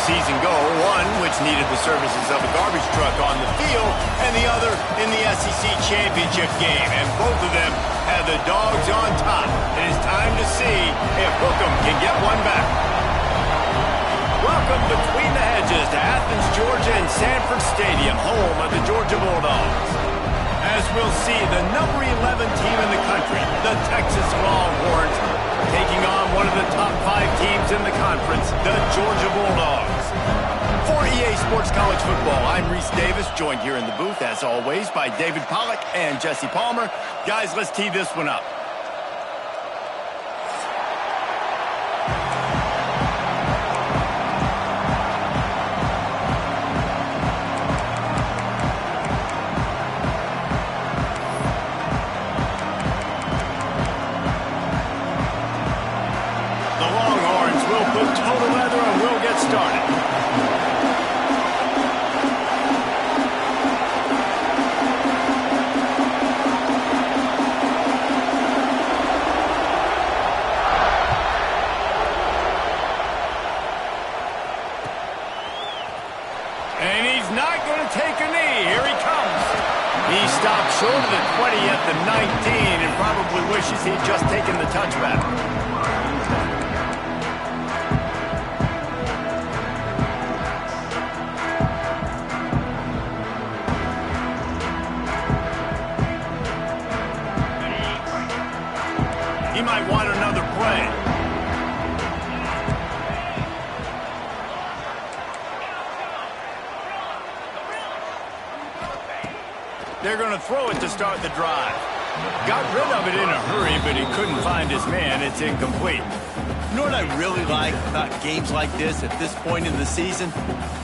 season go, one which needed the services of a garbage truck on the field, and the other in the SEC championship game. And both of them had the dogs on top. It is time to see if Hookem can get one back. Welcome between the hedges to Athens, Georgia and Sanford Stadium, home of the Georgia Bulldogs. As we'll see, the number 11 team in the country, the Texas Longhorns, taking on one of the top 5 teams in the conference, the Georgia Bulldogs. For EA Sports College Football, I'm Reese Davis, joined here in the booth, as always, by David Pollack and Jesse Palmer. Guys, let's tee this one up. And he's not going to take a knee. Here he comes. He stopped short of the 20 at the 19 and probably wishes he'd just taken the touchback. He might want another play. They're going to throw it to start the drive. Got rid of it in a hurry, but he couldn't find his man. It's incomplete. You know what I really like about games like this at this point in the season?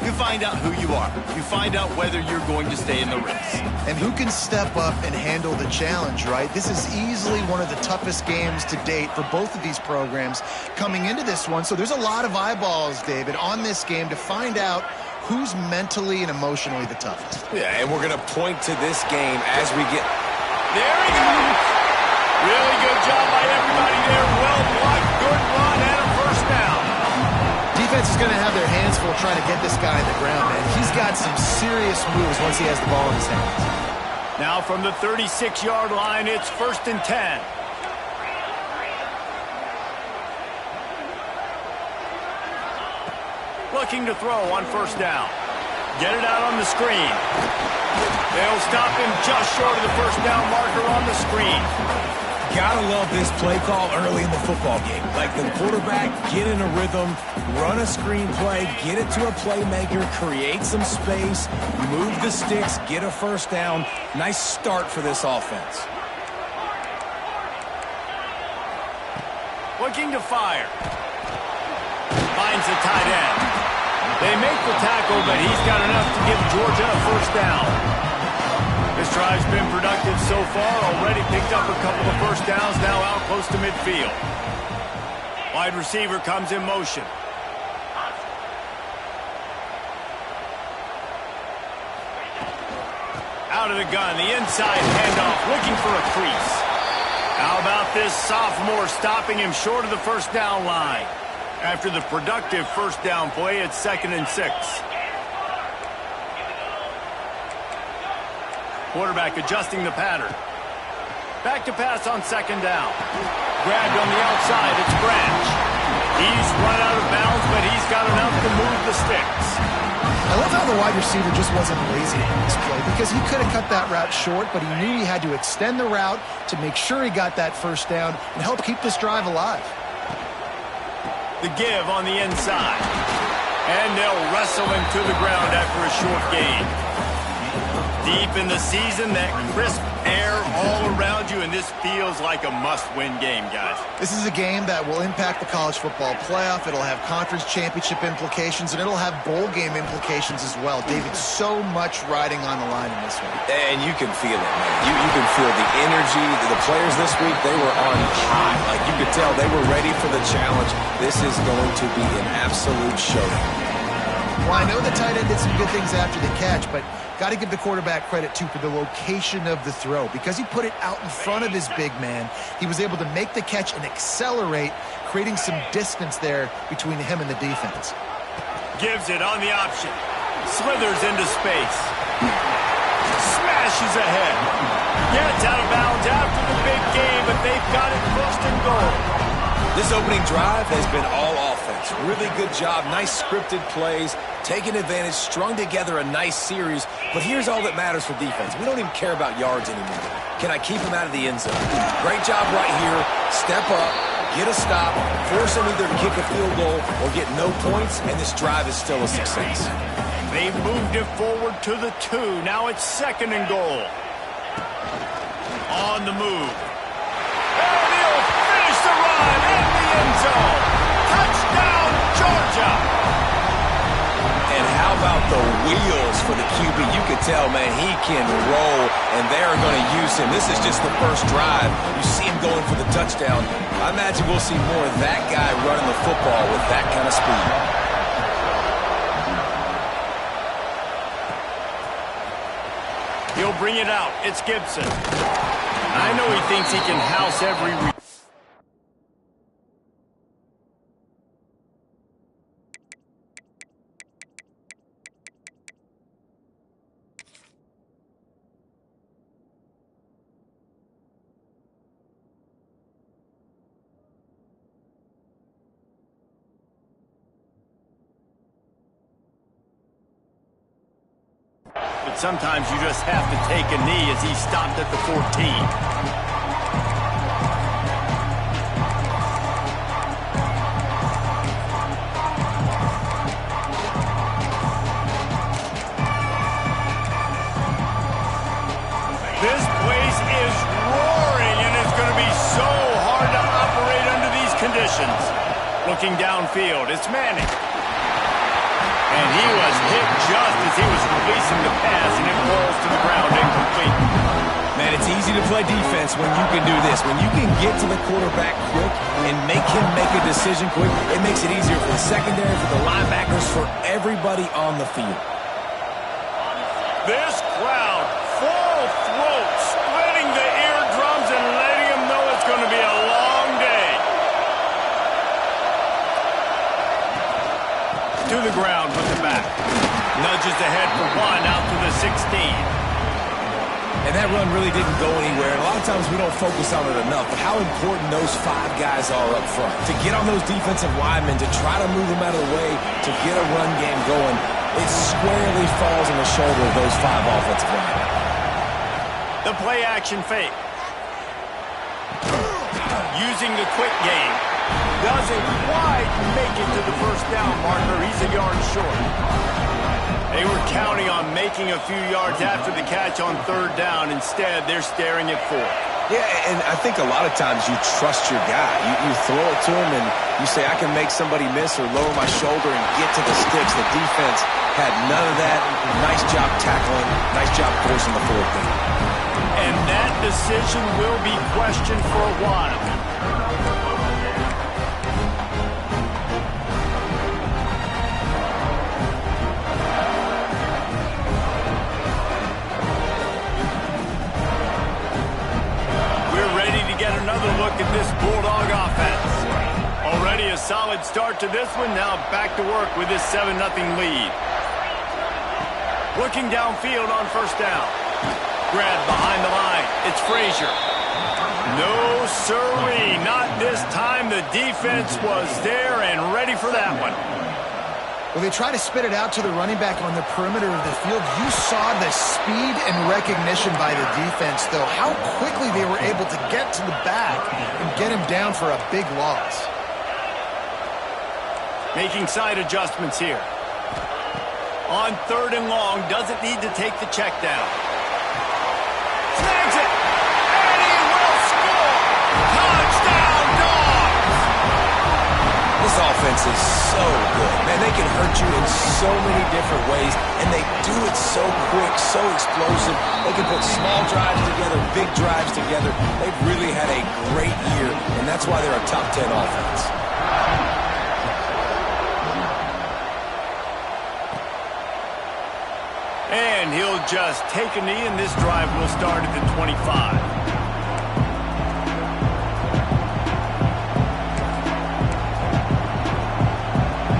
You find out who you are. You find out whether you're going to stay in the race. And who can step up and handle the challenge, right? This is easily one of the toughest games to date for both of these programs coming into this one. So there's a lot of eyeballs, David, on this game to find out who's mentally and emotionally the toughest. Yeah, and we're going to point to this game as we get... There he goes. Really good job by everybody there. Well blocked, good run, and a first down. Defense is going to have their hands full trying to get this guy on the ground, man. He's got some serious moves once he has the ball in his hands. Now from the 36-yard line, it's 1st and 10. Looking to throw on first down. Get it out on the screen. They'll stop him just short of the first down marker on the screen. Gotta love this play call early in the football game. Like the quarterback, get in a rhythm, run a screen play, get it to a playmaker, create some space, move the sticks, get a first down. Nice start for this offense. Looking to fire. Finds the tight end. They make the tackle, but he's got enough to give Georgia a first down. This drive's been productive so far. Already picked up a couple of first downs, now out close to midfield. Wide receiver comes in motion. Out of the gun, the inside handoff, looking for a crease. How about this sophomore stopping him short of the first down line? After the productive first down play, it's 2nd and 6. Quarterback adjusting the pattern. Back to pass on 2nd down. Grabbed on the outside, it's Branch. He's run out of bounds, but he's got enough to move the sticks. I love how the wide receiver just wasn't lazy on this play because he could have cut that route short, but he knew he had to extend the route to make sure he got that first down and help keep this drive alive. The give on the inside. And they'll wrestle him to the ground after a short gain. Deep in the season, that crisp air all around you, and this feels like a must-win game, guys. This is a game that will impact the college football playoff. It'll have conference championship implications, and it'll have bowl game implications as well. David, so much riding on the line in this one. And you can feel it, man. You can feel the energy. The players this week, they were on high. Like you could tell they were ready for the challenge. This is going to be an absolute showdown. Well, I know the tight end did some good things after the catch, but got to give the quarterback credit, too, for the location of the throw. Because he put it out in front of his big man, he was able to make the catch and accelerate, creating some distance there between him and the defense. Gives it on the option. Slithers into space. Smashes ahead. Gets out of bounds after the big game, but they've got it first and goal. This opening drive has been all offense. Really good job. Nice scripted plays. Taking advantage. Strung together a nice series. But here's all that matters for defense. We don't even care about yards anymore. Can I keep him out of the end zone? Great job right here. Step up. Get a stop. Force him either to kick a field goal or get no points. And this drive is still a success. They've moved it forward to the 2. Now it's second and goal. On the move. And he'll finish the run in the end zone. Touchdown, Georgia. And how about the wheels for the QB? You could tell, man, he can roll, and they're going to use him. This is just the first drive. You see him going for the touchdown. I imagine we'll see more of that guy running the football with that kind of speed. He'll bring it out. It's Gibson. I know he thinks he can house every... But sometimes you just have to take a knee as he stopped at the 14. This place is roaring, and it's going to be so hard to operate under these conditions. Looking downfield, it's Manning. And he was hit just as he was releasing the pass, and it falls to the ground incomplete. Man, it's easy to play defense when you can do this. When you can get to the quarterback quick and make him make a decision quick, it makes it easier for the secondary, for the linebackers, for everybody on the field. This crowd, full throat, splitting the eardrums and letting him know it's going to be a long day. To the ground with the back. Nudges ahead for 1 out to the 16. And that run really didn't go anywhere. And a lot of times we don't focus on it enough, but how important those 5 guys are up front. To get on those defensive linemen, to try to move them out of the way, to get a run game going, it squarely falls on the shoulder of those 5 offensive linemen. The play action fake. Using the quick game. Doesn't quite make it to the first down marker. He's a yard short. They were counting on making a few yards after the catch on 3rd down. Instead, they're staring at 4th. Yeah, and I think a lot of times you trust your guy. You throw it to him and you say, I can make somebody miss or lower my shoulder and get to the sticks. The defense had none of that. Nice job tackling. Nice job forcing the 4th down. And that decision will be questioned for a while. Another look at this Bulldog offense. Already a solid start to this one. Now back to work with this 7-0 lead. Looking downfield on 1st down. Grab behind the line. It's Frazier. No siree. Not this time. The defense was there and ready for that one. Well, they try to spit it out to the running back on the perimeter of the field. You saw the speed and recognition by the defense, though. How quickly they were able to get to the back and get him down for a big loss. Making side adjustments here. On 3rd and long, doesn't need to take the check down. Snags it! And he will score! Touchdown, Dogs! This offense is so good. Man, they can hurt you in so many different ways, and they do it so quick, so explosive. They can put small drives together, big drives together. They've really had a great year, and that's why they're a top 10 offense. And he'll just take a knee, and this drive will start at the 25.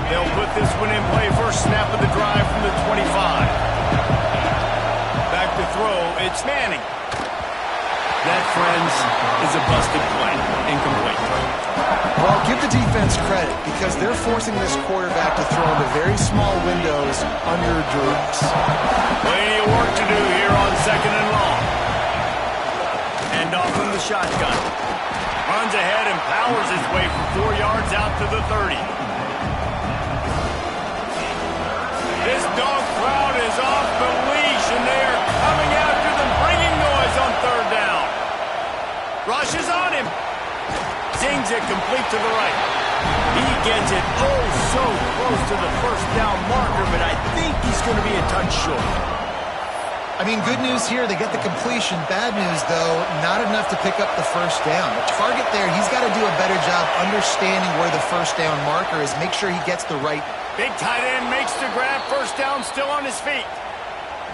They'll put this one in play for first snap of the drive from the 25. Back to throw, it's Manning. That, friends, is a busted play. Incomplete. Well, give the defense credit because they're forcing this quarterback to throw into very small windows under duress. Plenty of work to do here on 2nd and long. And off from the shotgun. Runs ahead and powers his way for 4 yards out to the 30. This dog crowd is off the leash, and they are coming after them, bringing noise on 3rd down. Rushes on him. Zings it complete to the right. He gets it oh so close to the first down marker, but I think he's going to be a touch short. I mean, good news here, they get the completion. Bad news, though, not enough to pick up the first down. The target there, he's got to do a better job understanding where the first down marker is. Make sure he gets the right. Big tight end makes the grab. First down, still on his feet.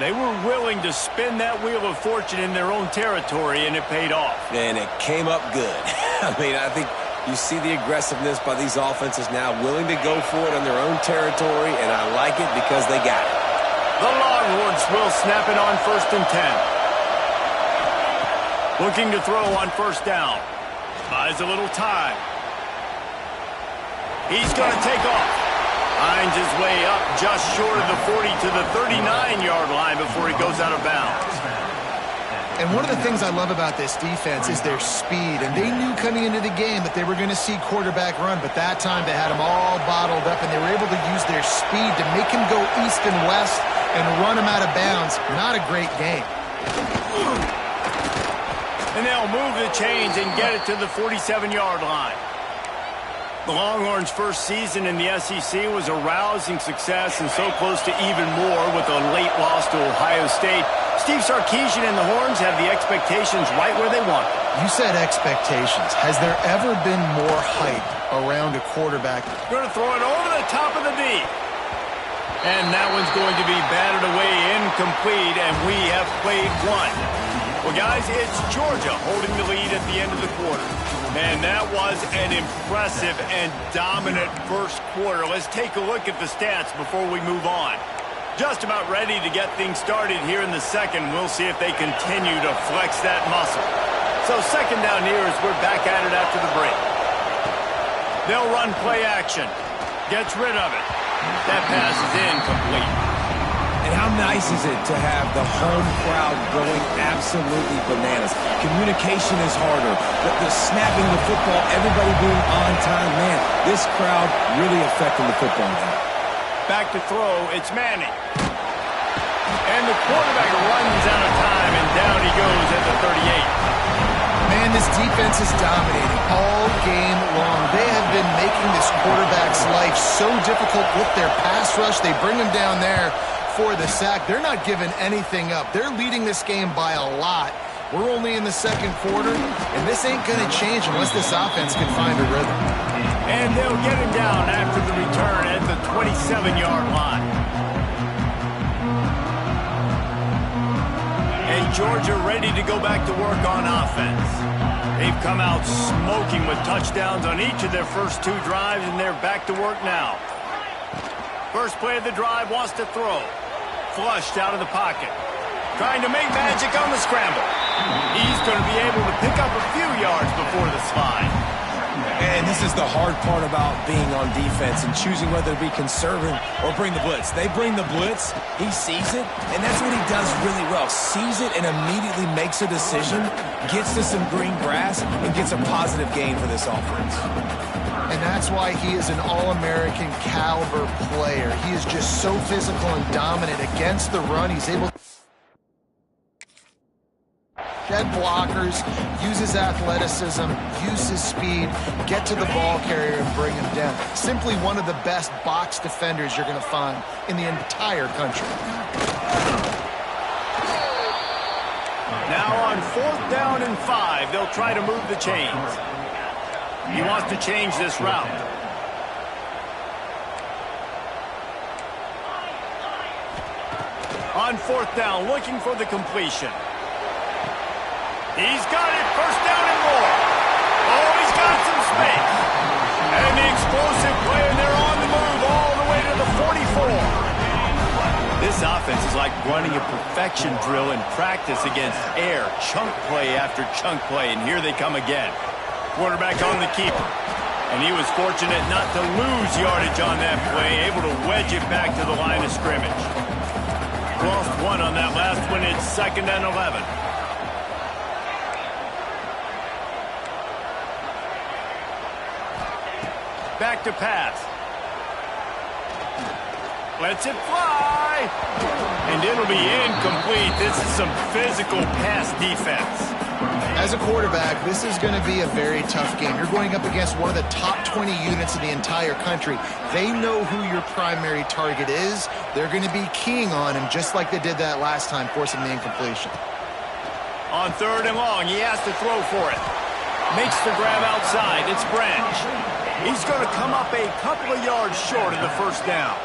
They were willing to spin that wheel of fortune in their own territory, and it paid off. And it came up good. I mean, I think you see the aggressiveness by these offenses now, willing to go for it on their own territory, and I like it because they got it. The Longhorns will snap it on 1st and 10. Looking to throw on 1st down. Buys a little time. He's going to take off. Finds his way up just short of the 40 to the 39-yard line before he goes out of bounds. And one of the things I love about this defense is their speed. And they knew coming into the game that they were going to see quarterback run, but that time they had him all bottled up, and they were able to use their speed to make him go east and west and run him out of bounds. Not a great game. And they'll move the chains and get it to the 47-yard line. The Longhorns' first season in the SEC was a rousing success and so close to even more with a late loss to Ohio State. Steve Sarkisian and the Horns have the expectations right where they want them. You said expectations. Has there ever been more hype around a quarterback? Going to throw it over the top of the D. And that one's going to be batted away incomplete, and we have played one. Well, guys, it's Georgia holding the lead at the end of the quarter. And that was an impressive and dominant first quarter. Let's take a look at the stats before we move on. Just about ready to get things started here in the second. We'll see if they continue to flex that muscle. So 2nd down here as we're back at it after the break. They'll run play action. Gets rid of it. That pass is incomplete. And how nice is it to have the home crowd going absolutely bananas? Communication is harder, but the snapping the football, everybody being on time, man, this crowd really affecting the football game. Back to throw, it's Manning. And the quarterback runs out of time, and down he goes at the 38. Man, this defense is dominating all game long. They have been making this quarterback's life so difficult with their pass rush. They bring him down there for the sack. They're not giving anything up. They're leading this game by a lot. We're only in the second quarter, and this ain't going to change unless this offense can find a rhythm. And they'll get him down after the return at the 27-yard line. And Georgia ready to go back to work on offense. They've come out smoking with touchdowns on each of their first 2 drives, and they're back to work now. First play of the drive, wants to throw. Flushed out of the pocket. Trying to make magic on the scramble. He's going to be able to pick up a few yards before the slide. And this is the hard part about being on defense and choosing whether to be conservative or bring the blitz. They bring the blitz, he sees it, and that's what he does really well. Sees it and immediately makes a decision, gets to some green grass, and gets a positive gain for this offense. And that's why he is an All-American caliber player. He is just so physical and dominant against the run. He's able to shed blockers, use his athleticism, use his speed, get to the ball carrier and bring him down. Simply one of the best box defenders you're going to find in the entire country. Now on 4th down and 5, they'll try to move the chains. He wants to change this route. On 4th down, looking for the completion. He's got it, 1st down and more. Oh, he's got some space. And the explosive play, and they're on the move all the way to the 44. This offense is like running a perfection drill in practice against air, chunk play after chunk play, and here they come again. Quarterback on the keeper, and he was fortunate not to lose yardage on that play, able to wedge it back to the line of scrimmage. Lost one on that last one. It's 2nd and 11. Back to pass. Lets it fly. And it'll be incomplete. This is some physical pass defense. As a quarterback, this is going to be a very tough game. You're going up against one of the top 20 units in the entire country. They know who your primary target is. They're going to be keying on him just like they did that last time, forcing the incompletion. On 3rd and long, he has to throw for it. Makes the grab outside. It's Branch. He's going to come up a couple of yards short of the first down.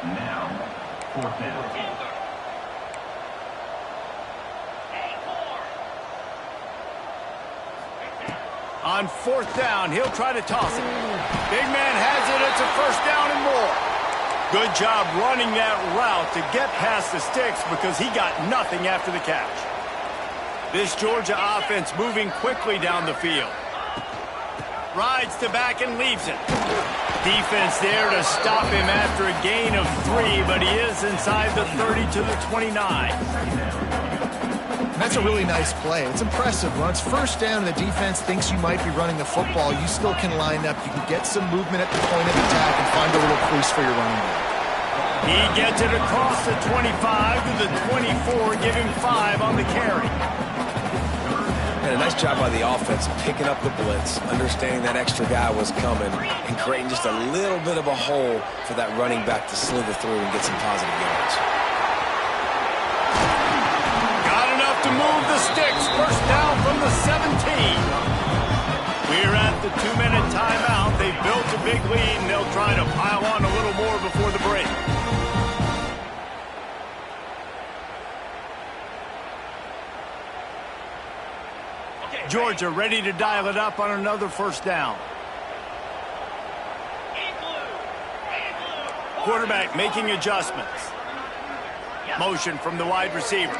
Now, 4th down. On 4th down, he'll try to toss it. Big man has it. It's a 1st down and more. Good job running that route to get past the sticks because he got nothing after the catch. This Georgia offense moving quickly down the field. Rides to back and leaves it. Defense there to stop him after a gain of 3, but he is inside the 30 to the 29. That's a really nice play. It's impressive. When it's 1st down and the defense thinks you might be running the football, you still can line up. You can get some movement at the point of attack and find a little crease for your running back. He gets it across the 25 to the 24, giving 5 on the carry. And a nice job by the offense picking up the blitz, understanding that extra guy was coming, and creating just a little bit of a hole for that running back to slither through and get some positive yards. Got enough to move the sticks. 1st down from the 17. We're at the 2-minute timeout. They've built a big lead, and they'll try to pile on a little more before the break. Georgia ready to dial it up on another 1st down. Quarterback making adjustments. Motion from the wide receiver.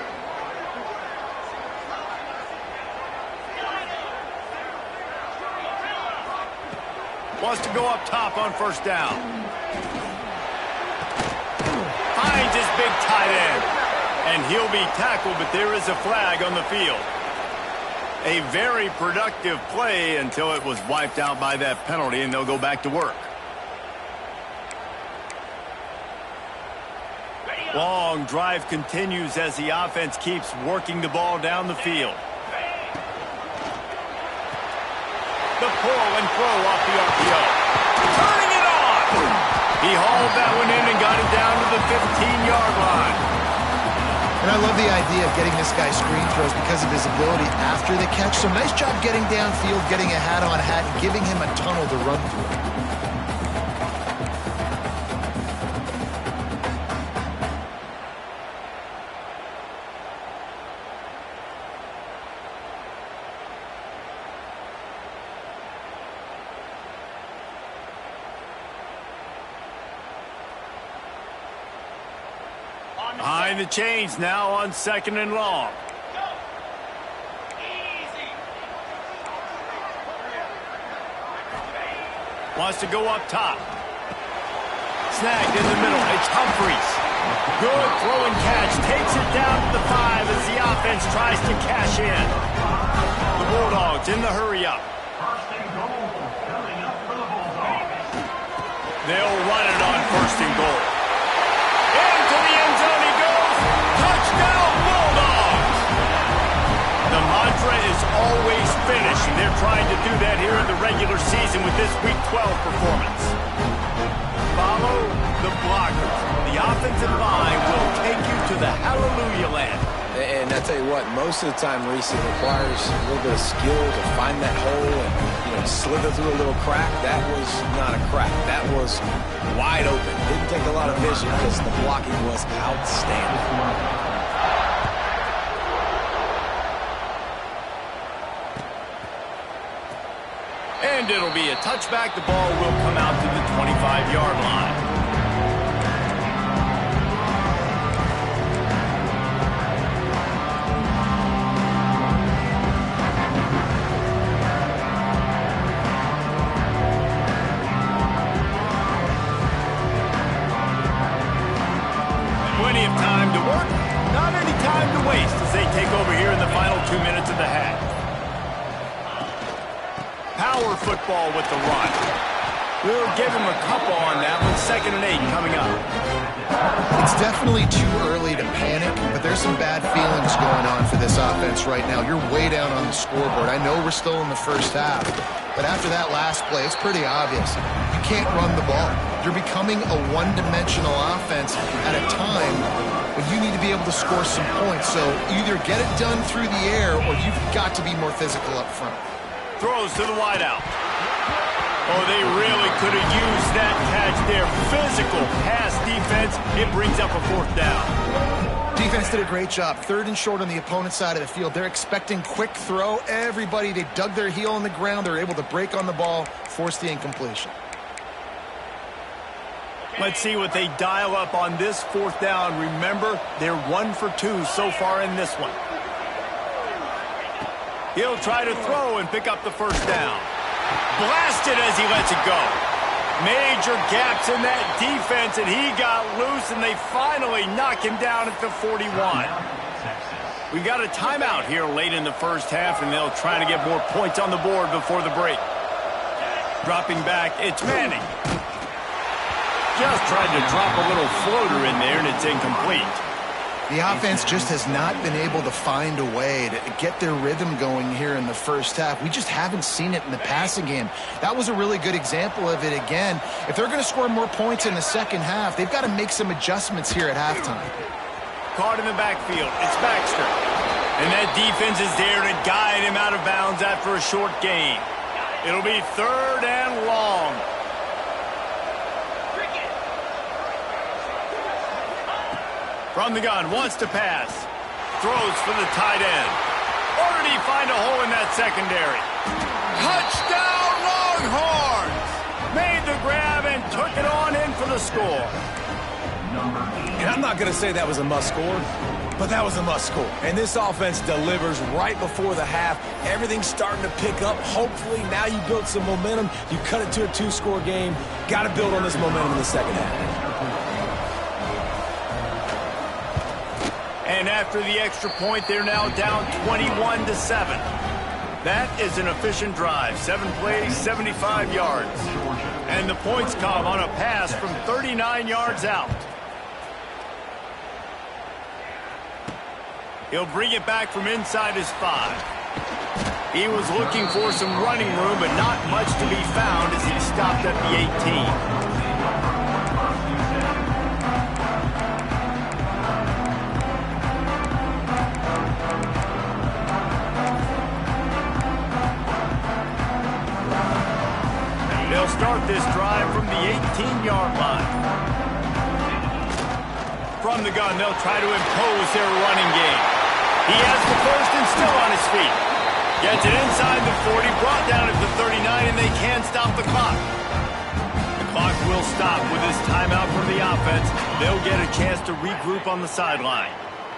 Wants to go up top on 1st down. Finds his big tight end. And he'll be tackled, but there is a flag on the field. A very productive play until it was wiped out by that penalty, and they'll go back to work. Long drive continues as the offense keeps working the ball down the field. The pull and throw off the RPO. Turning it on! He hauled that one in and got it down to the 15-yard line. And I love the idea of getting this guy screen throws because of his ability after the catch. So nice job getting downfield, getting a hat-on-hat, and giving him a tunnel to run through. Behind the chains now on 2nd and long. Wants to go up top. Snagged in the middle. It's Humphreys. Good throw and catch. Takes it down to the 5 as the offense tries to cash in. The Bulldogs in the hurry-up. They'll run it on 1st and goal. Into the end zone he goes. Touchdown, Bulldogs! The mantra is always finish, and they're trying to do that here in the regular season with this Week 12 performance. Follow the blockers. The offensive line will take you to the hallelujah land. And I tell you what, most of the time, Reese, it requires a little bit of skill to find that hole and, slither through a little crack. That was not a crack. That was wide open. Didn't take a lot of vision because the blocking was outstanding. And it'll be a touchback. The ball will come out to the 25-yard line. waste as they take over here in the final 2 minutes of the half. Power football with the run. We'll give him a couple on that one. 2nd and 8 coming up. It's definitely too early to panic, but there's some bad feelings going on for this offense right now. You're way down on the scoreboard. I know we're still in the first half, but after that last play, it's pretty obvious. You can't run the ball. You're becoming a one-dimensional offense at a time when you need to be able to score some points. So either get it done through the air or you've got to be more physical up front. Throws to the wideout. Oh, they really could have used that catch there. Physical pass defense. It brings up a 4th down. Defense did a great job. 3rd and short on the opponent's side of the field. They're expecting quick throw. Everybody, they dug their heel on the ground. They're able to break on the ball, force the incompletion. Let's see what they dial up on this 4th down. Remember, they're 1 for 2 so far in this one. He'll try to throw and pick up the 1st down. Blasted as he lets it go. Major gaps in that defense, and he got loose, and they finally knock him down at the 41. We got a timeout here late in the first half, and they'll try to get more points on the board before the break. Dropping back, it's Manning. Just tried to drop a little floater in there, and it's incomplete. The offense just has not been able to find a way to get their rhythm going here in the first half. We just haven't seen it in the passing game. That was a really good example of it again. If they're going to score more points in the second half, they've got to make some adjustments here at halftime. Caught in the backfield. It's Baxter. And that defense is there to guide him out of bounds after a short gain. It'll be 3rd and long. From the gun, wants to pass. Throws for the tight end. Or did he find a hole in that secondary? Touchdown, Longhorns! Made the grab and took it on in for the score. And I'm not going to say that was a must score, but that was a must score. And this offense delivers right before the half. Everything's starting to pick up. Hopefully, now you built some momentum. You cut it to a 2-score game. Got to build on this momentum in the second half. And after the extra point, they're now down 21-7. That is an efficient drive. 7 plays, 75 yards. And the points come on a pass from 39 yards out. He'll bring it back from inside his 5. He was looking for some running room, but not much to be found as he stopped at the 18. They'll start this drive from the 18-yard line. From the gun, they'll try to impose their running game. He has the 1st and still on his feet. Gets it inside the 40, brought down at the 39, and they can't stop the clock. The clock will stop with this timeout from the offense. They'll get a chance to regroup on the sideline.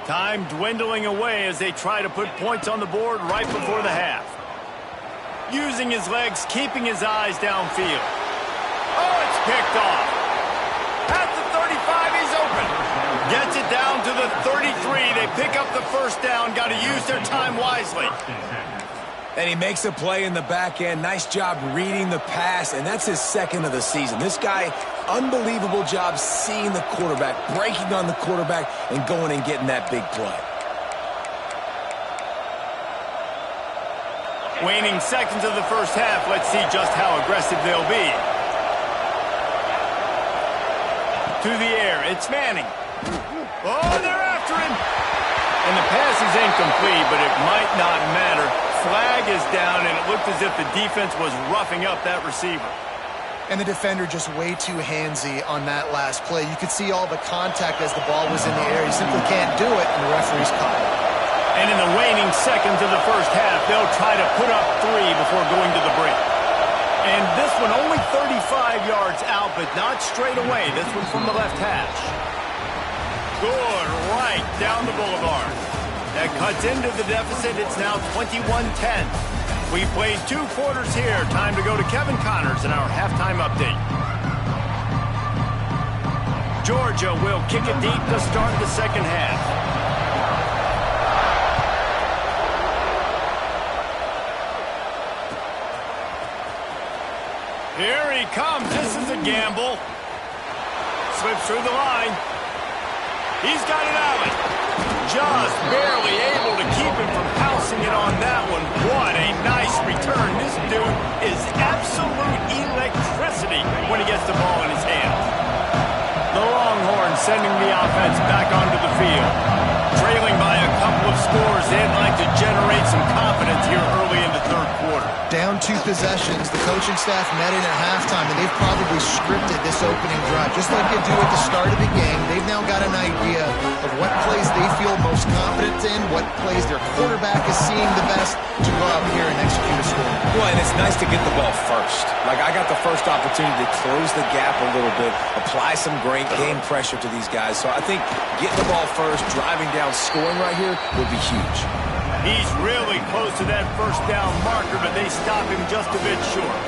Time dwindling away as they try to put points on the board right before the half. Using his legs, keeping his eyes downfield. Oh, it's picked off. At the 35, he's open. Gets it down to the 33. They pick up the 1st down. Got to use their time wisely. And he makes a play in the back end. Nice job reading the pass, and that's his 2nd of the season. This guy, unbelievable job seeing the quarterback, breaking on the quarterback, and going and getting that big play. Waning seconds of the first half. Let's see just how aggressive they'll be. To the air, it's Manning. Oh, they're after him. And the pass is incomplete, but it might not matter. Flag is down, and it looked as if the defense was roughing up that receiver. And the defender just way too handsy on that last play. You could see all the contact as the ball was in the air. He simply can't do it, and the referee's caught it. And in the waning seconds of the first half, they'll try to put up 3 before going to the break. And this one only 35 yards out, but not straight away. This one from the left hash. Good right down the boulevard. That cuts into the deficit. It's now 21-10. We played 2 quarters here. Time to go to Kevin Connors in our halftime update. Georgia will kick it deep to start the second half. gamble. Slips through the line. He's got it out. Just barely able to keep him from pouncing it on that one. What a nice return. This dude is absolute electricity when he gets the ball in his hands. The Longhorns sending the offense back onto the field. Trailing by a couple of scores, they'd like to generate some confidence here early in the third quarter. Down 2 possessions, the coaching staff met in at halftime, and they've probably scripted this opening drive. Just like they do at the start of the game, they've now got an idea of what plays they feel most confident in, what plays their quarterback is seeing the best to go out here and execute a score. Well, and it's nice to get the ball first. Like, I got the first opportunity to close the gap a little bit, apply some great game pressure to these guys. So I think getting the ball first, driving down, scoring right here would be huge. He's really close to that first down marker, but they stop him just a bit short.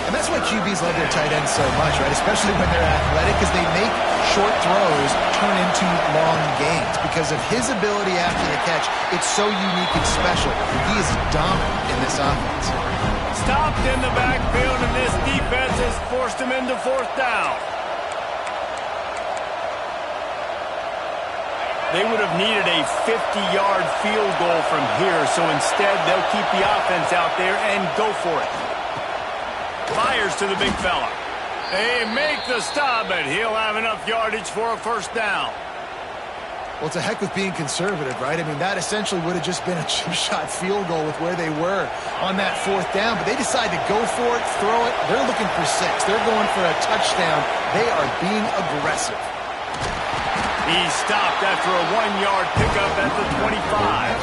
And that's why QBs love their tight ends so much, right? Especially when they're athletic, because they make short throws turn into long gains. Because of his ability after the catch, it's so unique and special. He is dominant in this offense. Stopped in the backfield, and this defense has forced him into fourth down. They would have needed a 50-yard field goal from here, so instead they'll keep the offense out there and go for it. Fires to the big fella. They make the stop, but he'll have enough yardage for a first down. Well, it's a heck with being conservative, right? I mean, that essentially would have just been a chip-shot field goal with where they were on that fourth down, but they decide to go for it, throw it. They're looking for 6. They're going for a touchdown. They are being aggressive. He's stopped after a 1-yard pickup at the 25.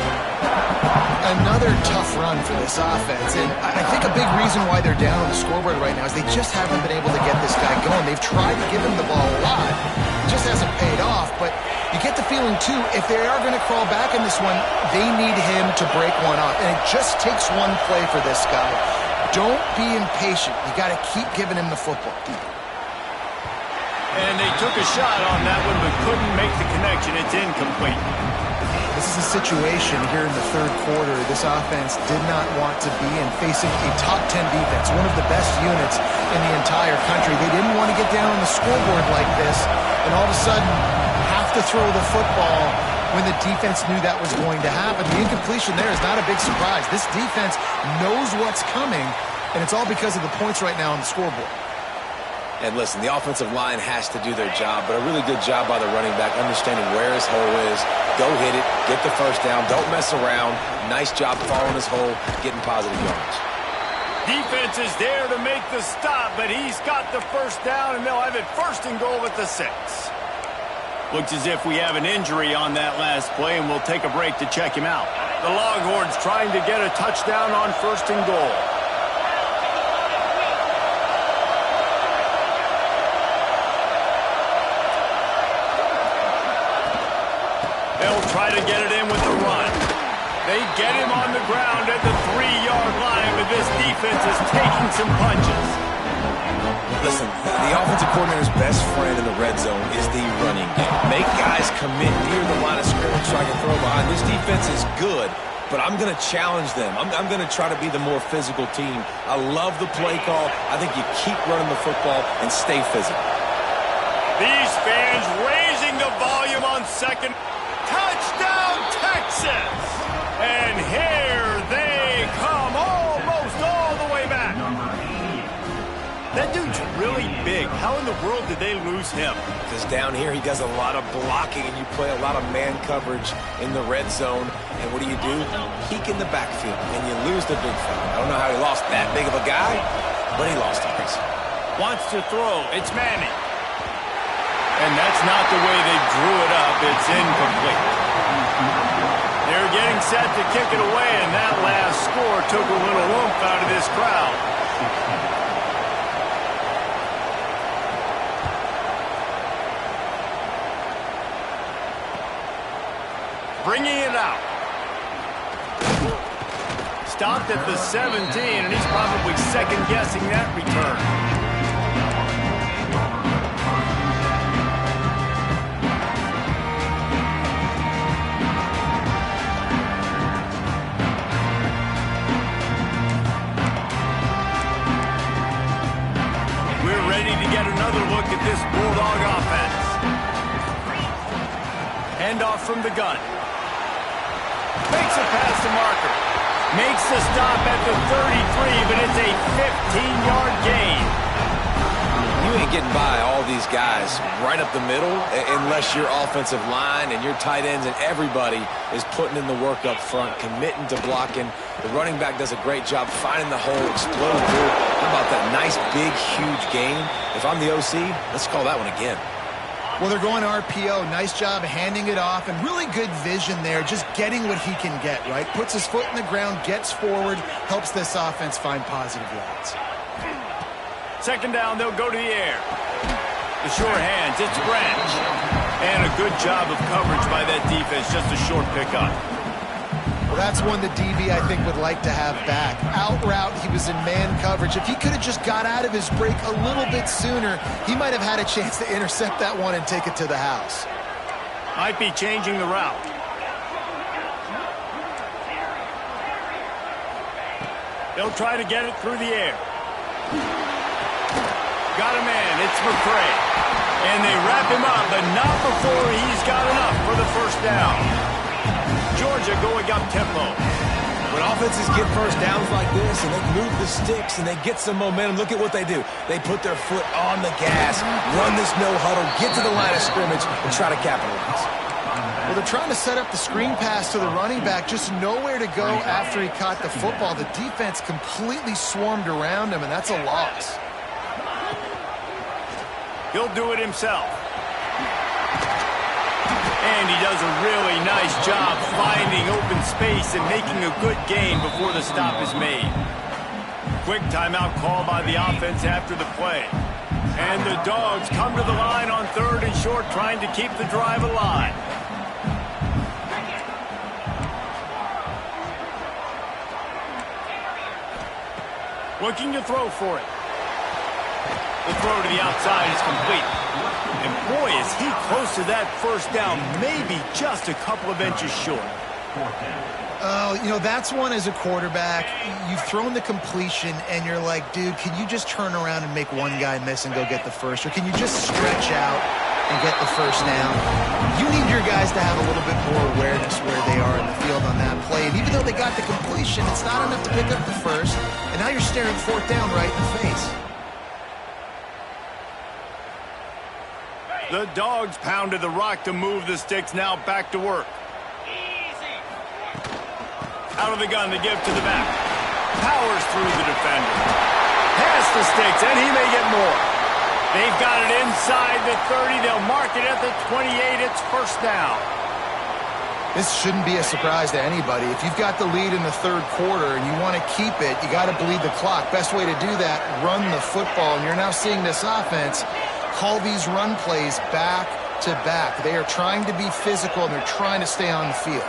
Another tough run for this offense, and I think a big reason why they're down on the scoreboard right now is they just haven't been able to get this guy going. They've tried to give him the ball a lot. It just hasn't paid off, but you get the feeling, too, if they are going to crawl back in this one, they need him to break one off, and it just takes one play for this guy. Don't be impatient. You got to keep giving him the football. And they took a shot on that one, but couldn't make the connection. It's incomplete. This is a situation here in the third quarter this offense did not want to be in, facing a top 10 defense, one of the best units in the entire country. They didn't want to get down on the scoreboard like this, and all of a sudden have to throw the football when the defense knew that was going to happen. The incompletion there is not a big surprise. This defense knows what's coming, and it's all because of the points right now on the scoreboard. And listen, the offensive line has to do their job, but a really good job by the running back, understanding where his hole is. Go hit it, get the first down, don't mess around. Nice job following his hole, getting positive yards. Defense is there to make the stop, but he's got the first down, and they'll have it first and goal at the 6. Looks as if we have an injury on that last play, and we'll take a break to check him out. The Longhorns trying to get a touchdown on first and goal. They'll try to get it in with the run. They get him on the ground at the 3-yard line, but this defense is taking some punches. Listen, the offensive coordinator's best friend in the red zone is the running game. Make guys commit near the line of scrimmage so I can throw behind. This defense is good, but I'm going to challenge them. I'm going to try to be the more physical team. I love the play call. I think you keep running the football and stay physical. These fans raising the volume on second. Touchdown, Texas! And here they come, almost all the way back. That dude's really big. How in the world did they lose him? Because down here he does a lot of blocking, and you play a lot of man coverage in the red zone. And what do? Peek in the backfield, and you lose the big fella. I don't know how he lost that big of a guy, but he lost him. Wants to throw. It's Manning. And that's not the way they drew it up. It's incomplete. They're getting set to kick it away, and that last score took a little oomph out of this crowd. Bringing it out. Stopped at the 17, and he's probably second-guessing that return. off from the gun. Makes a pass to Marker. Makes the stop at the 33, but it's a 15-yard gain. You ain't getting by all these guys right up the middle unless your offensive line and your tight ends and everybody is putting in the work up front, committing to blocking. The running back does a great job finding the hole, exploding through. How about that nice, big, huge gain? If I'm the OC, let's call that one again. Well, they're going RPO. Nice job handing it off, and really good vision there, just getting what he can get, right? Puts his foot in the ground, gets forward, helps this offense find positive yards. Second down, they'll go to the air. The sure hands, it's Branch. And a good job of coverage by that defense, just a short pickup. Well, that's one the DB, I think, would like to have back. Out route, he was in man coverage. If he could have just got out of his break a little bit sooner, he might have had a chance to intercept that one and take it to the house. Might be changing the route. They'll try to get it through the air. Got a man, it's McCray. And they wrap him up, but not before he's got enough for the first down. Georgia going up tempo. When offenses get first downs like this and they move the sticks and they get some momentum, look at what they do. They put their foot on the gas, run this no huddle, get to the line of scrimmage, and try to capitalize. Well, they're trying to set up the screen pass to the running back, just nowhere to go after he caught the football. The defense completely swarmed around him, and that's a loss. He'll do it himself. And he does a really nice job finding open space and making a good gain before the stop is made. Quick timeout call by the offense after the play. And the Dogs come to the line on 3rd and short, trying to keep the drive alive. Looking to throw for it. The throw to the outside is complete. And boy, is he close to that first down, maybe just a couple of inches short. Oh, you know, that's one as a quarterback. You've thrown the completion, and you're like, dude, can you just turn around and make one guy miss and go get the first? Or can you just stretch out and get the first down? You need your guys to have a little bit more awareness where they are in the field on that play. And even though they got the completion, it's not enough to pick up the first. And now you're staring 4th down right in the face. The Dogs pounded the rock to move the sticks, now back to work. Out of the gun to give to the back. Powers through the defender. Past the sticks, and he may get more. They've got it inside the 30. They'll mark it at the 28. It's first down. This shouldn't be a surprise to anybody. If you've got the lead in the 3rd quarter and you want to keep it, you got to bleed the clock. Best way to do that, run the football. And you're now seeing this offense call these run plays back to back. They are trying to be physical, and they're trying to stay on the field.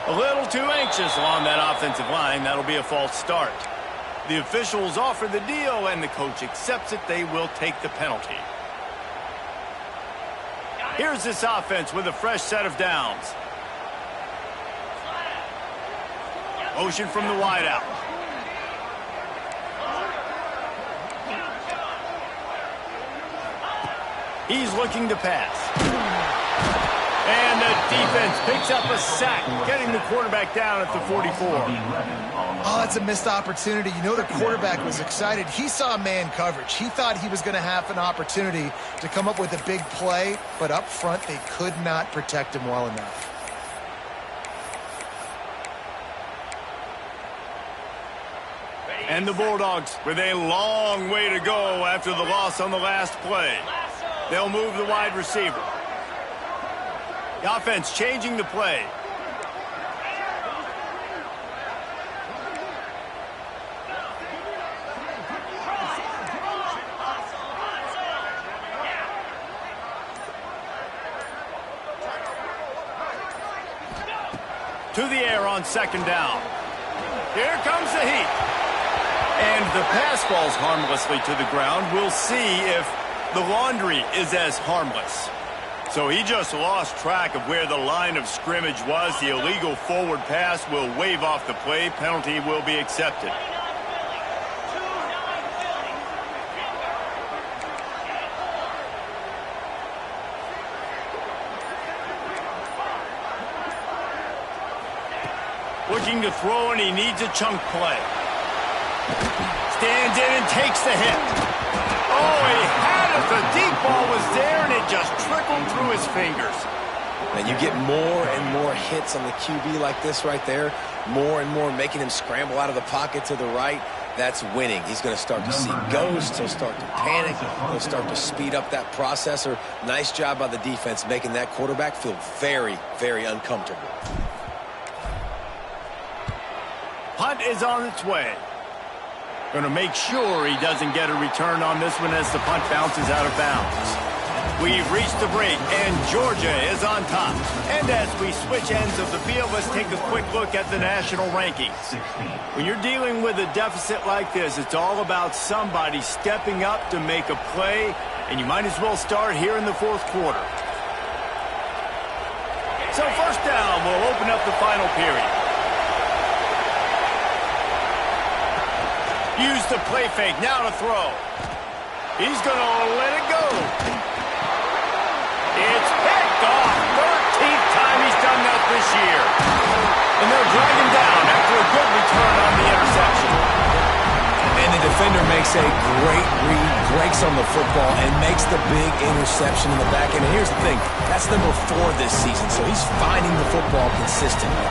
A little too anxious along that offensive line. That'll be a false start. The officials offer the deal, and the coach accepts it. They will take the penalty. Here's this offense with a fresh set of downs. Motion from the wideout. He's looking to pass. And the defense picks up a sack, getting the quarterback down at the 44. Oh, that's a missed opportunity. You know, the quarterback was excited. He saw man coverage. He thought he was going to have an opportunity to come up with a big play, but up front they could not protect him well enough. And the Bulldogs with a long way to go after the loss on the last play. They'll move the wide receiver. The offense changing the play. To the air on 2nd down. Here comes the heat. And the pass falls harmlessly to the ground. We'll see if the laundry is as harmless. So he just lost track of where the line of scrimmage was. The illegal forward pass will wave off the play. Penalty will be accepted. Looking to throw, and he needs a chunk play. Stands in and takes the hit. Oh, he had it. The deep ball was there, and it just trickled through his fingers. And you get more and more hits on the QB like this right there. More and more making him scramble out of the pocket to the right. That's winning. He's going to start to see ghosts. He'll start to panic. He'll start to speed up that processor. Nice job by the defense making that quarterback feel very, very uncomfortable. Punt is on its way. Going to make sure he doesn't get a return on this one as the punt bounces out of bounds. We've reached the break, and Georgia is on top. And as we switch ends of the field, let's take a quick look at the national rankings. When you're dealing with a deficit like this, it's all about somebody stepping up to make a play, and you might as well start here in the fourth quarter. So first down, we'll open up the final period. Use the play fake, now to throw. He's going to let it go. It's picked off. 13th time he's done that this year. And they'll drag him down after a good return on the interception. And the defender makes a great read, breaks on the football, and makes the big interception in the back end. And here's the thing, that's number 4 this season, so he's finding the football consistently.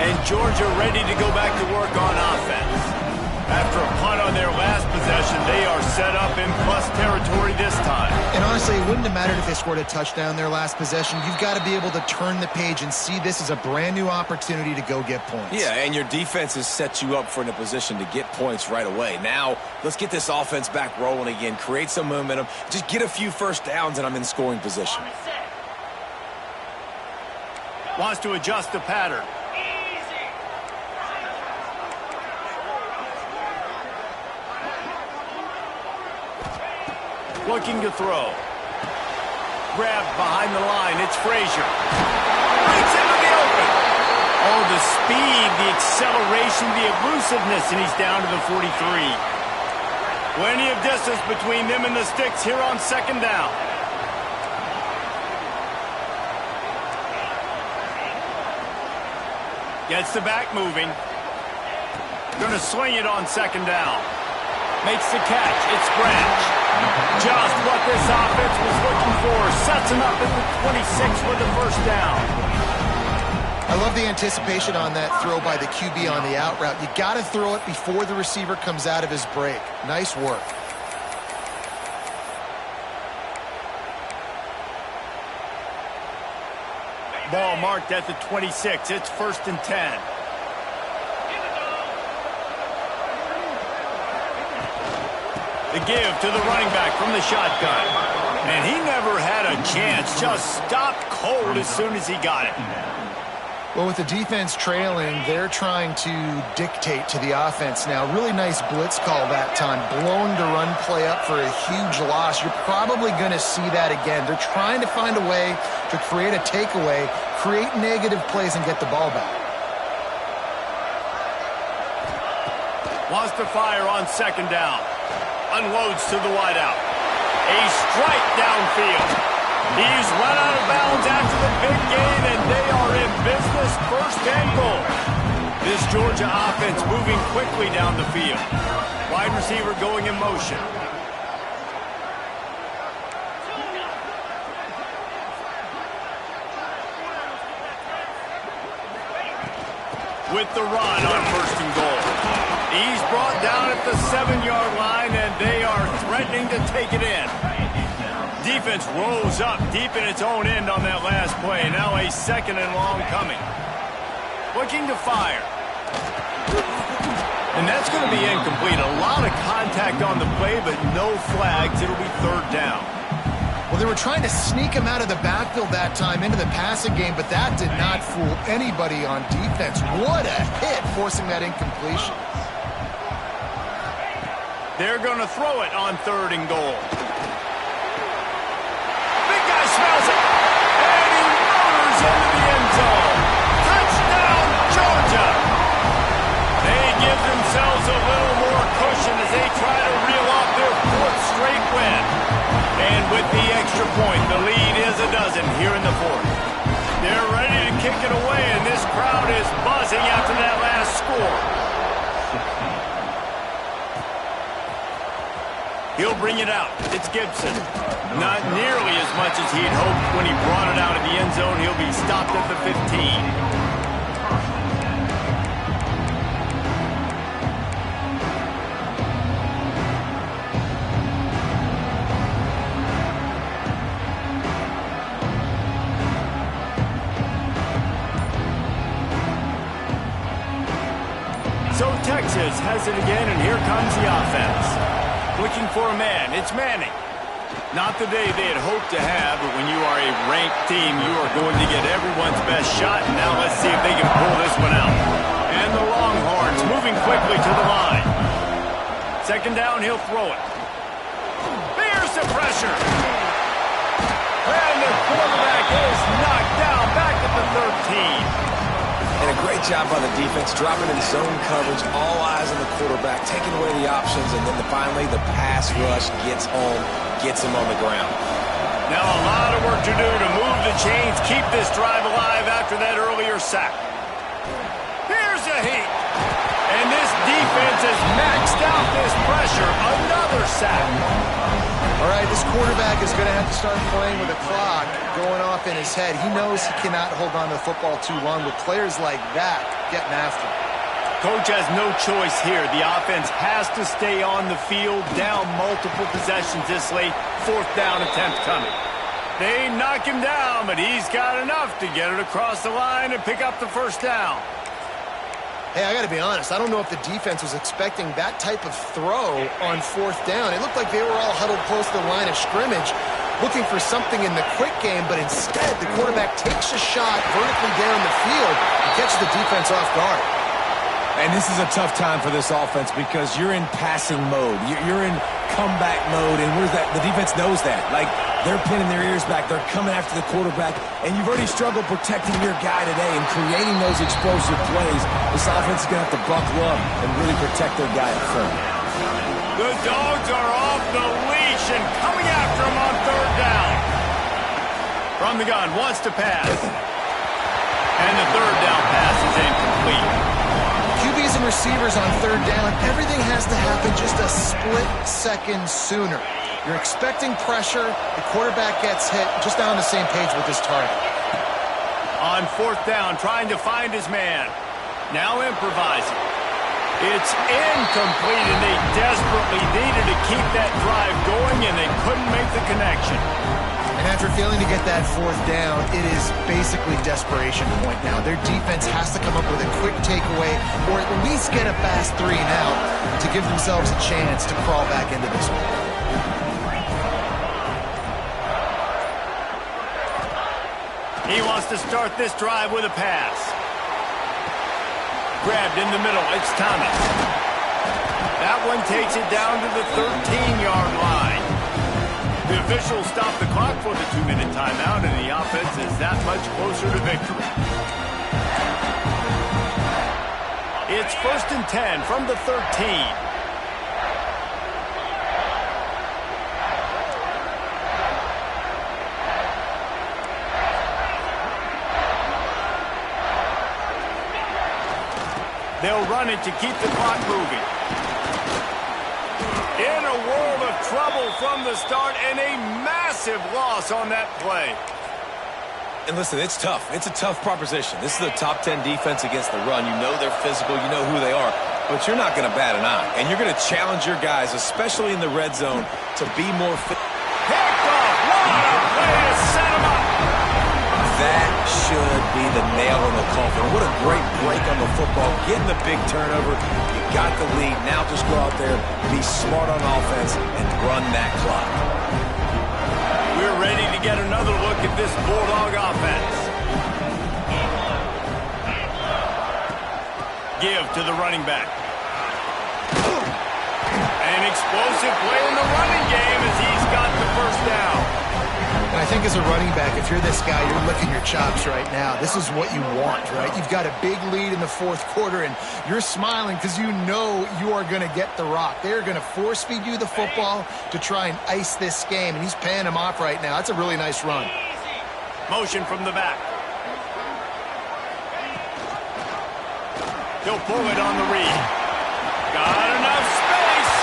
And Georgia ready to go back to work on offense. After a punt on their last possession, they are set up in plus territory this time. And honestly, it wouldn't have mattered if they scored a touchdown their last possession. You've got to be able to turn the page and see this as a brand new opportunity to go get points. Yeah, and your defense has set you up for in a position to get points right away. Now, let's get this offense back rolling again, create some momentum, just get a few first downs, and I'm in scoring position. Wants to adjust the pattern. Looking to throw. Grabbed behind the line. It's Frazier. Breaks into the open. Oh, the speed, the acceleration, the elusiveness, and he's down to the 43. Plenty of distance between them and the sticks here on second down. Gets the back moving. Going to swing it on second down. Makes the catch. It's Branch. Just what this offense was looking for. Sets him up at the 26 with the first down. I love the anticipation on that throw by the QB on the out route. You got to throw it before the receiver comes out of his break. Nice work. Ball marked at the 26. It's 1st and 10. The give to the running back from the shotgun. And he never had a chance. Just stopped cold as soon as he got it. Well, with the defense trailing, they're trying to dictate to the offense now. Really nice blitz call that time. Blowing the run play up for a huge loss. You're probably going to see that again. They're trying to find a way to create a takeaway, create negative plays, and get the ball back. Wants to fire on second down. Unloads to the wideout. A strike downfield. He's run out of bounds after the big gain, and they are in business. 1st and goal. This Georgia offense moving quickly down the field. Wide receiver going in motion. With the run on 1st and goal. He's brought down at the 7-yard line, and they are threatening to take it in. Defense rolls up deep in its own end on that last play. Now a 2nd and long coming. Looking to fire. And that's going to be incomplete. A lot of contact on the play, but no flags. It'll be 3rd down. Well, they were trying to sneak him out of the backfield that time into the passing game, but that did not fool anybody on defense. What a hit, forcing that incompletion. They're going to throw it on 3rd and goal. Big guy smells it. And he motors into the end zone. Touchdown, Georgia. They give themselves a little more cushion as they try to reel off their 4th straight win. And with the extra point, the lead is a dozen here in the 4th. They're ready to kick it away, and this crowd is buzzing after that last score. 16. He'll bring it out. It's Gibson. Not nearly as much as he'd hoped when he brought it out of the end zone. He'll be stopped at the 15. So Texas has it again, and here comes the offense. Looking for a man. It's Manning. Not the day they had hoped to have, but when you are a ranked team, you are going to get everyone's best shot. And now let's see if they can pull this one out. And the Longhorns moving quickly to the line. Second down, he'll throw it. There's the pressure. And the quarterback is knocked down back at the 13. And a great job by the defense, dropping in zone coverage, all eyes on the quarterback, taking away the options, and then finally the pass rush gets home, gets him on the ground. Now a lot of work to do to move the chains, keep this drive alive after that earlier sack. Here's a heat. And this defense has maxed out this pressure. Another sack. All right, this quarterback is going to have to start playing with a clock going off in his head. He knows he cannot hold on to the football too long with players like that getting after him. Coach has no choice here. The offense has to stay on the field, down multiple possessions this late. Fourth down attempt coming. They knock him down, but he's got enough to get it across the line and pick up the first down. Hey, I got to be honest. I don't know if the defense was expecting that type of throw on fourth down. It looked like they were all huddled close to the line of scrimmage, looking for something in the quick game, but instead the quarterback takes a shot vertically down the field and catches the defense off guard. And this is a tough time for this offense because you're in passing mode. You're in comeback mode, and where's that? The defense knows that. Like, they're pinning their ears back. They're coming after the quarterback, and you've already struggled protecting your guy today and creating those explosive plays. This offense is going to have to buckle up and really protect their guy up front. The Dogs are off the leash and coming after him on third down. From the gun, wants to pass. And the third down pass is incomplete. QBs and receivers on third down, everything has to happen just a split second sooner. You're expecting pressure, the quarterback gets hit, just not on the same page with his target. On fourth down, trying to find his man. Now improvising. It's incomplete, and they desperately needed to keep that drive going, and they couldn't make the connection. And after failing to get that fourth down, it is basically desperation point now. Their defense has to come up with a quick takeaway or at least get a fast 3 and out to give themselves a chance to crawl back into this one. He wants to start this drive with a pass. Grabbed in the middle, it's Thomas. That one takes it down to the 13-yard line. The officials stop the clock for the 2-minute timeout, and the offense is that much closer to victory. It's 1st and 10 from the 13. They'll run it to keep the clock moving. In a world of trouble from the start, and a massive loss on that play. And listen, it's tough. It's a tough proposition. This is a top 10 defense against the run. You know they're physical. You know who they are. But you're not going to bat an eye. And you're going to challenge your guys, especially in the red zone, to be more fit. Picked off. What a play to set him up. That should be the nail in the coffin. What a great break on the football. Getting the big turnover. You got the lead. Now just go out there, be smart on offense, and run that clock. We're ready to get another look at this Bulldog offense. Give to the running back. An explosive play in the running game as he's got the first down. And I think as a running back, if you're this guy, you're licking your chops right now. This is what you want, right? You've got a big lead in the fourth quarter, and you're smiling because you know you are going to get the rock. They're going to force-feed you the football to try and ice this game, and he's paying him off right now. That's a really nice run. Motion from the back. He'll pull it on the read. Got enough space.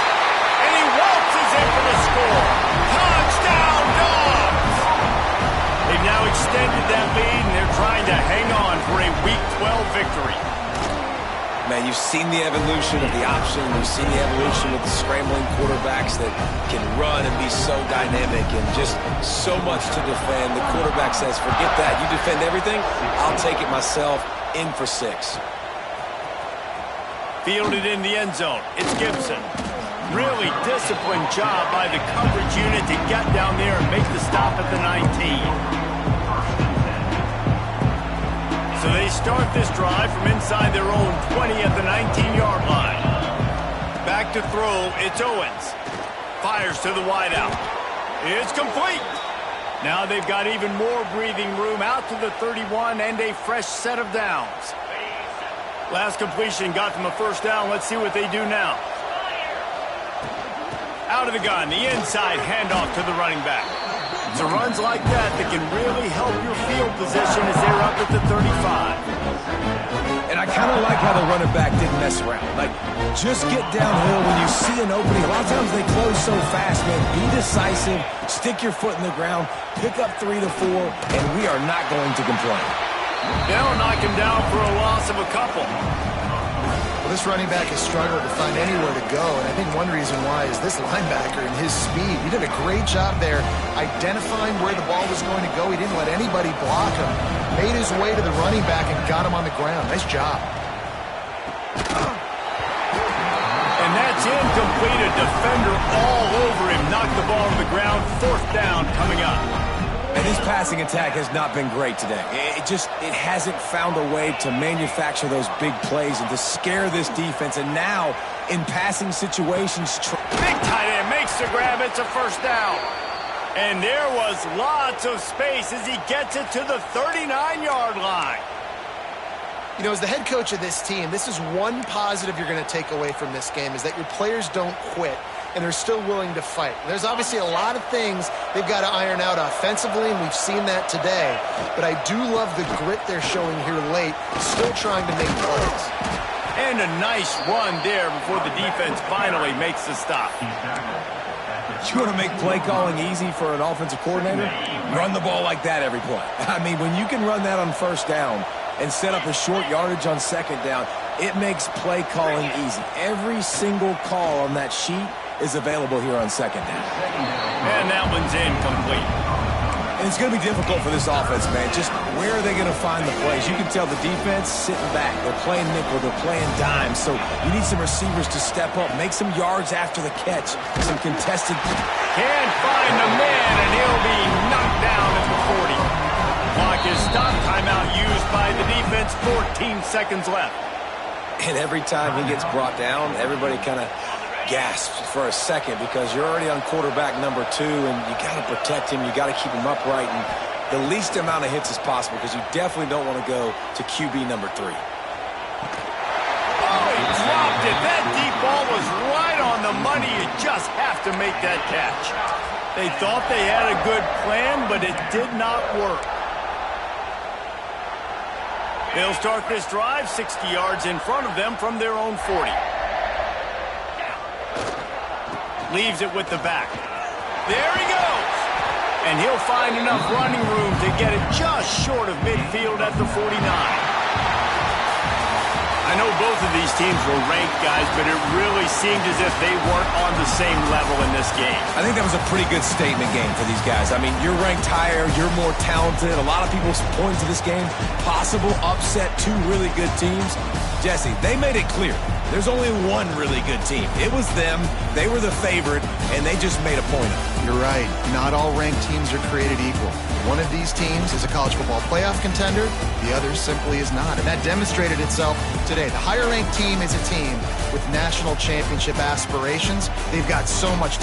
And he waltzes in for the score. Touchdown, Dogs! They've now extended that lead, and they're trying to hang on for a Week 12 victory. Man, you've seen the evolution of the option. You've seen the evolution of the scrambling quarterbacks that can run and be so dynamic and just so much to defend. The quarterback says, forget that. You defend everything, I'll take it myself. In for 6. Fielded in the end zone. It's Gibson. Really disciplined job by the coverage unit to get down there and make the stop at the 19. So they start this drive from inside their own 20 at the 19-yard line. Back to throw, it's Owens. Fires to the wideout. It's complete. Now they've got even more breathing room out to the 31 and a fresh set of downs. Last completion got them a first down. Let's see what they do now. Out of the gun, the inside handoff to the running back. So runs like that can really help your field position as they're up at the 35. And I kind of like how the running back didn't mess around. Like, just get downhill when you see an opening. A lot of times they close so fast, man. Be decisive, stick your foot in the ground, pick up 3 to 4, and we are not going to complain. They'll knock him down for a loss of a couple. Well, this running back has struggled to find anywhere to go, and I think one reason why is this linebacker and his speed. He did a great job there identifying where the ball was going to go. He didn't let anybody block him. Made his way to the running back and got him on the ground. Nice job. And that's incomplete. A defender all over him. Knocked the ball to the ground. 4th down coming up. And his passing attack has not been great today. It hasn't found a way to manufacture those big plays and to scare this defense. And now, in passing situations... Big tight end makes the grab. It's a first down. And there was lots of space as he gets it to the 39-yard line. You know, as the head coach of this team, this is one positive you're going to take away from this game, is that your players don't quit and they're still willing to fight. There's obviously a lot of things they've got to iron out offensively, and we've seen that today. But I do love the grit they're showing here late, still trying to make plays. And a nice run there before the defense finally makes the stop. You want to make play calling easy for an offensive coordinator? Run the ball like that every play. I mean, when you can run that on first down and set up a short yardage on second down, it makes play calling easy. Every single call on that sheet is available here on second down. And that one's incomplete. And it's going to be difficult for this offense, man. Just where are they going to find the plays? You can tell the defense sitting back. They're playing nickel. They're playing dime. So you need some receivers to step up, make some yards after the catch, some contested. Can't find the man, and he'll be knocked down at the 40. Clock is stopped. Timeout used by the defense. 14 seconds left. And every time he gets brought down, everybody kind of gasps for a second because you're already on quarterback number 2, and you got to protect him. You got to keep him upright and the least amount of hits as possible because you definitely don't want to go to QB number 3. Oh, he dropped it. That deep ball was right on the money. You just have to make that catch. They thought they had a good plan, but it did not work. They'll start this drive 60 yards in front of them from their own 40. Leaves it with the back. There he goes. And he'll find enough running room to get it just short of midfield at the 49. I know both of these teams were ranked, guys, but it really seemed as if they weren't on the same level in this game. I think that was a pretty good statement game for these guys. I mean, you're ranked higher, you're more talented. A lot of people point to this game. Possible upset, 2 really good teams. Jesse, they made it clear. There's only one really good team. It was them. They were the favorite, and they just made a point of it. You're right. Not all ranked teams are created equal. One of these teams is a college football playoff contender. The other simply is not. And that demonstrated itself today. The higher ranked team is a team with national championship aspirations. They've got so much